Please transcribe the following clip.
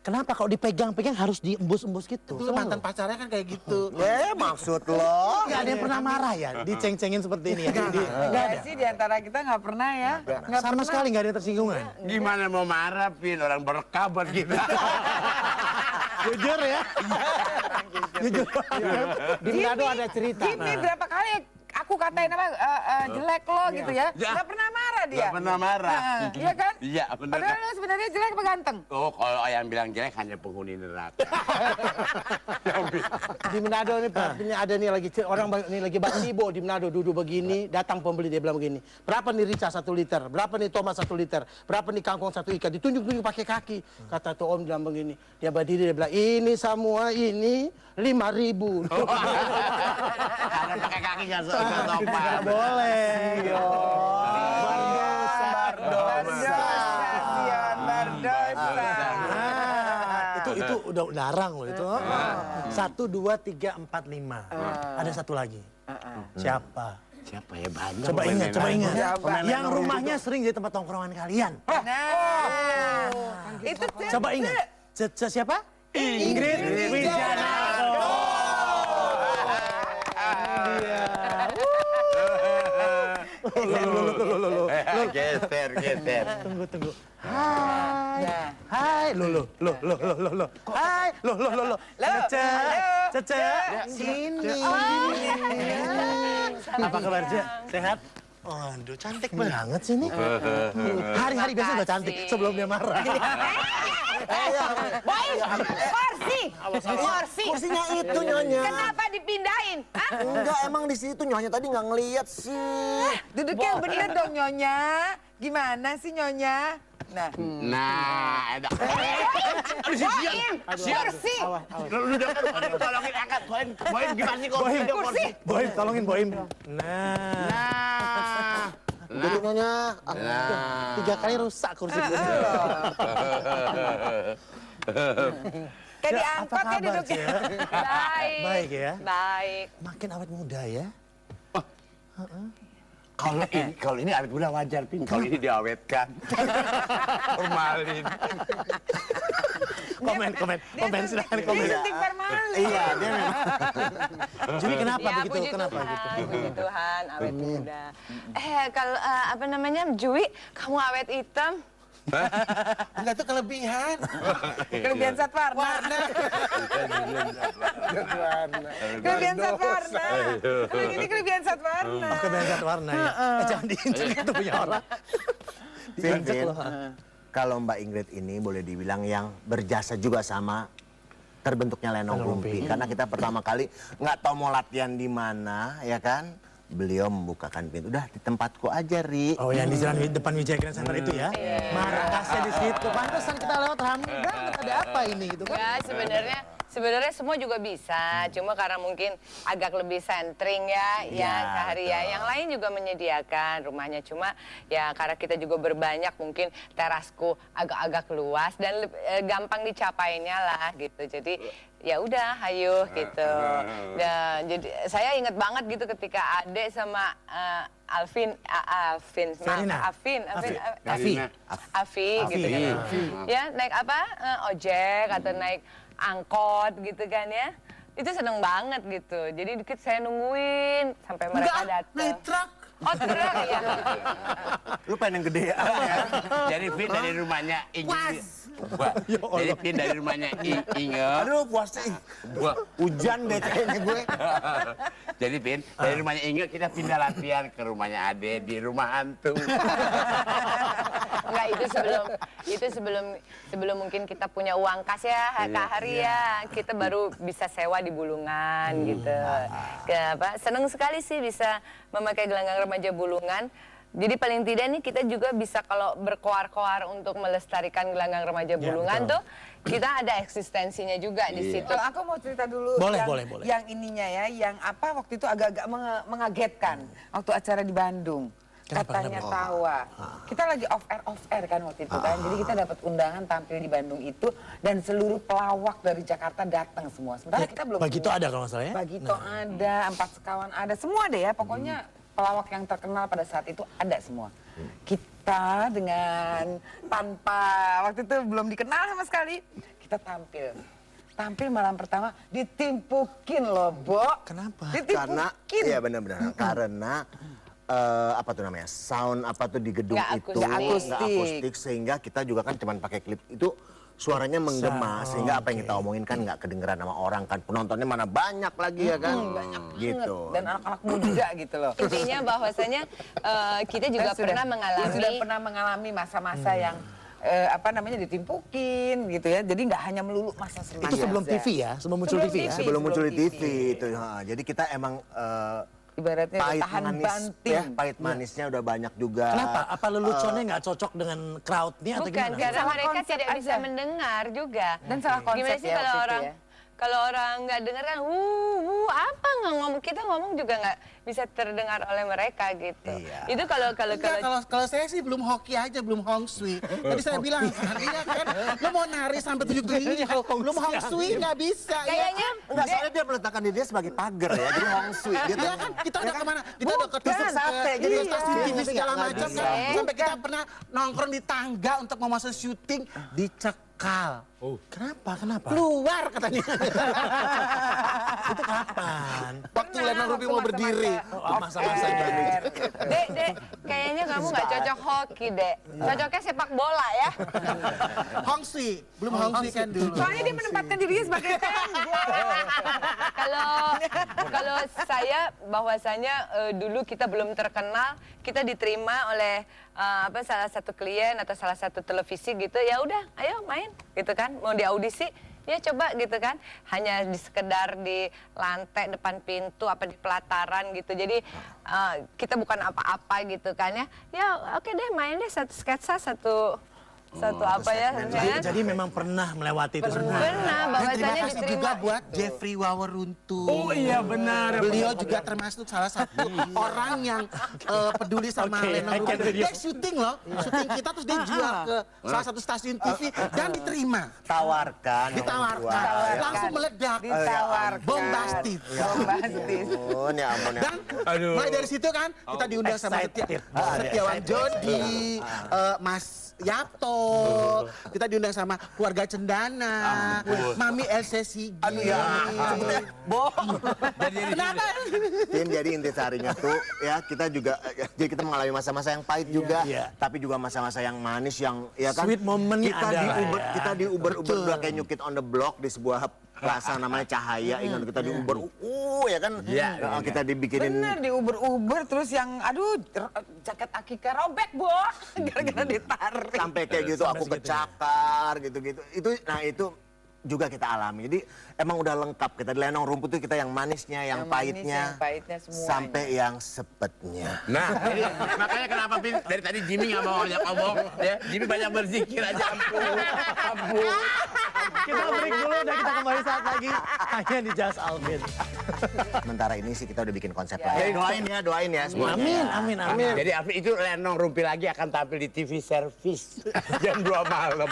Kenapa kalau dipegang-pegang harus diembus-embus gitu? Itu mantan pacarnya kan kayak gitu. Maksud lo? Nggak ada yang pernah marah ya? Diceng-cengin seperti ini ya? Enggak sih di antara kita nggak pernah ya. Nggak Sama pernah. sekali nggak ada yang tersinggungan? Gimana mau marah, Pin? Orang berkabar kita. Jujur ya? Jujur. Di Manado ada cerita. Gini berapa kali aku katain apa jelek lo gitu ya. Ya. Nggak pernah marah dia. Nggak pernah marah. Iya kan? Iya, benar. Padahal lo sebenarnya jelek apa ganteng? Oh, kalau yang bilang jelek hanya penghuni neraka. Di Manado nih Pak, ini ada nih lagi orang nih lagi baktibo di Manado duduk begini, datang pembeli dia bilang begini, berapa nih rica 1 liter, berapa nih tomat 1 liter, berapa nih kangkung 1 ikat, ditunjuk-tunjuk pakai kaki. Kata tuh om bilang begini, dia berdiri dia bilang ini semua ini 5.000. Karena pakai kaki nggak sopan. Nggak boleh. Bardosa. Itu udah larang loh itu. 1, 2, 3, 4, 5. Ada satu lagi. Siapa? Siapa ya banyak? Coba ingat, coba ingat. Siapa? Yang rumahnya sering jadi tempat tongkrongan kalian. Nah, itu Coba ingat. Siapa? Ingrid Wijanarko. Geser. Tunggu. Hai. Hai. Lo. Hai. Lo. Cece. Sini. Apa kabar, Ce? Sehat? Aduh, cantik banget sih ini. Hari-hari biasa udah cantik sebelum dia marah. Kursi. Kursinya itu Nyonya. Kenapa dipindahin? Hah? Enggak, emang di situ Nyonya tadi nggak ngeliat sih. duduknya yang bener dong Nyonya. Gimana sih Nyonya? Nah, Nah, ada. Kursi. Tolongin angkat, Boim gimana sih kok? kursi. Boim, tolongin Boim. Nah. Duduk Nyonya. Nah. 3 kali rusak kursi gue. Kayak Ya, diangkot apa ya kabar, duduknya. Ce? Baik. Baik ya. Baik. Makin awet muda ya. Kalau ini awet muda wajar, Pin. Kalau ini diawetkan. Formalin. Komen silakan Dia komen. suntik formalin. Iya, dia memang. Jumi kenapa Ya, begitu? puji Kenapa Tuhan, gitu? puji Tuhan, awet muda. Kalau apa namanya, Jui, kamu awet hitam. Enggak, itu kelebihan. Kelebihan zat warna. Kelebihan zat warna. Ini kelebihan zat warna. Oh, kebiasaan warna ya. Jangan diinjek itu punya orang. Diinjek Vin, loh. kalau Mbak Ingrid ini boleh dibilang yang berjasa juga sama terbentuknya Lenong Rumpi. Karena kita pertama kali nggak tahu mau latihan di mana, ya kan? Beliau membukakan pintu. Udah di tempatku aja, Ri. Oh, yang di jalan depan Wijaya Grand Center itu ya? Markasnya di situ. Pantesan kita lewat ramai banget. Ada apa ini gitu kan? Ya, sebenarnya semua juga bisa. Cuma karena mungkin agak lebih sentring ya, Sehari ya. Yang lain juga menyediakan rumahnya. Cuma ya karena kita juga berbanyak, mungkin terasku agak-agak luas dan gampang dicapainya lah gitu. Jadi ya udah, ayo gitu. Dan jadi saya ingat banget gitu ketika Ade sama Afi gitu kan. Ya naik apa? Ojek atau naik angkot gitu kan ya. Itu seneng banget gitu. Jadi dikit saya nungguin sampai mereka datang. Naik truk. Oh, truk ya. Lu pengen yang gede ya? Jadi Pin dari rumahnya Inge. Jadi Pin dari rumahnya Inge. Aduh, puas sih. Hujan deh kayaknya gue. Jadi Pin dari rumahnya Inge kita pindah latihan ke rumahnya Ade di rumah hantu. Enggak, itu sebelum mungkin kita punya uang kas ya, Kak Hari ya. Kita baru bisa sewa di Bulungan gitu. Seneng sekali sih bisa memakai gelanggang remaja Bulungan. Jadi paling tidak nih kita juga bisa kalau berkoar-koar untuk melestarikan gelanggang remaja Bulungan tuh kita ada eksistensinya juga di situ. Kalau aku mau cerita dulu Boleh. yang ininya ya, yang apa waktu itu agak-agak mengagetkan waktu acara di Bandung. Katanya tawa. Kita lagi off air kan waktu itu kan. Jadi kita dapat undangan tampil di Bandung itu dan seluruh pelawak dari Jakarta datang semua. Sementara kita belum. Bagito ada kalau nggak salah ya? Bagito ada, Empat Sekawan ada, semua deh ya. Pokoknya pelawak yang terkenal pada saat itu ada semua. Kita dengan tanpa waktu itu belum dikenal sama sekali. kita tampil. Tampil malam pertama ditimpukin loh, Bo. Kenapa? Karena, Ditimpukin. iya benar-benar. Karena apa tuh namanya, sound apa tuh di gedung Nggak itu akustik. nggak akustik, sehingga kita juga kan cuman pakai klip itu suaranya menggema, sehingga apa yang kita omongin kan nggak kedengeran sama orang kan, penontonnya mana banyak lagi ya kan, Banyak gitu. banget. Dan anak-anak muda gitu loh. Intinya bahwasanya kita juga Saya pernah mengalami sudah pernah mengalami masa-masa yang apa namanya ditimpukin gitu ya. Jadi nggak hanya melulu masa senang. Itu sebelum aja. TV ya, sebelum muncul Sebelum TV ya. TV. Sebelum muncul di Sebelum TV itu, jadi kita emang Ibaratnya pahit tahan manis, banting. ya, pahit manisnya udah banyak juga. Kenapa? Apa leluconnya nggak cocok dengan crowdnya atau bukan gimana? karena Salah mereka konsep tidak bisa aja. mendengar juga. Dan salah konsep Gimana sih ya kalau waktu itu orang ya. kalau orang nggak dengar kan, apa nggak ngomong, kita ngomong juga nggak bisa terdengar oleh mereka gitu. Iya. Itu kalau Enggak, kalau saya sih belum hoki aja, belum hong sui. Tadi saya bilang, iya kan, lo mau nari sampai 7 triliun, kalau belum hong sui nggak bisa. kayaknya Enggak, soalnya dia meletakkan diri dia sebagai pagar ya, jadi hong sui. Dia Iya tuh- kan, kita udah kemana? Kita Bukan. udah ke tusuk sate, jadi Iya. stasiun TV segala Nggak macam bisa. kan. Sampai kita pernah nongkrong di tangga untuk mau masuk syuting, dicekal. Kenapa? Kenapa? Keluar katanya. Itu kapan? Waktu Lena Ruby mau berdiri. Masa-masa gini. Dek, kayaknya kamu nggak cocok hoki, Dek. Cocoknya sepak bola ya. Hong sui, belum hong sui kan dulu. Soalnya dia menempatkan dirinya sebagai Kalau saya bahwasanya dulu kita belum terkenal, kita diterima oleh salah satu klien atau salah satu televisi gitu, ya udah, ayo main gitu kan, mau di audisi, ya coba gitu kan, hanya di sekedar di lantai depan pintu apa di pelataran gitu, jadi kita bukan apa-apa gitu kan ya, ya oke deh main deh satu sketsa satu apa ya, Jadi memang pernah melewati itu semua. pernah Dan terima bahwasanya kasih diterima. juga buat Jeffrey Waweruntu. Oh iya benar. Beliau juga termasuk salah satu orang yang peduli sama Oke, Lena I can Ruby. video. Dia syuting loh, syuting kita terus dia jual ke salah satu stasiun TV dan diterima. Tawarkan. Ditawarkan, langsung meledak. Ditawarkan. Bombastis. Bombastis. Ya ampun ya. Dan mulai dari situ kan kita diundang sama Excited. Setiawan Jodi, Mas Yato, kita diundang sama keluarga Cendana, Mami Else Sigi. Aduh ya, kenapa? Tim jadi intisarinya tuh ya kita juga jadi kita mengalami masa-masa yang pahit juga, iya. tapi juga masa-masa yang manis yang ya kan Sweet moment kita ada di lah Uber, ya. kita di Uber udah kayak New Kid on the Block di sebuah plaza namanya Cahaya, ingat kita di Uber ya kan, kita dibikinin Bener di Uber terus yang aduh jaket Akika robek, Bo. Gara-gara ditarik. sampai kayak gitu aku kecakar gitu-gitu. Itu juga kita alami. Jadi emang udah lengkap kita di Lenong Rumput itu kita yang manisnya, yang pahitnya, semuanya. sampai yang sepetnya. Nah, jadi, makanya kenapa Pin dari tadi Jimmy nggak mau ngajak ngomong, ya Jimmy banyak berzikir aja, ampun. Kita break dulu dan kita kembali saat lagi hanya di Just Alvin. Sementara ini sih kita udah bikin konsep lain. Doain ya semuanya. Amin. Jadi Alvin itu Lenong Rumpi lagi akan tampil di TV Service jam 2 malam.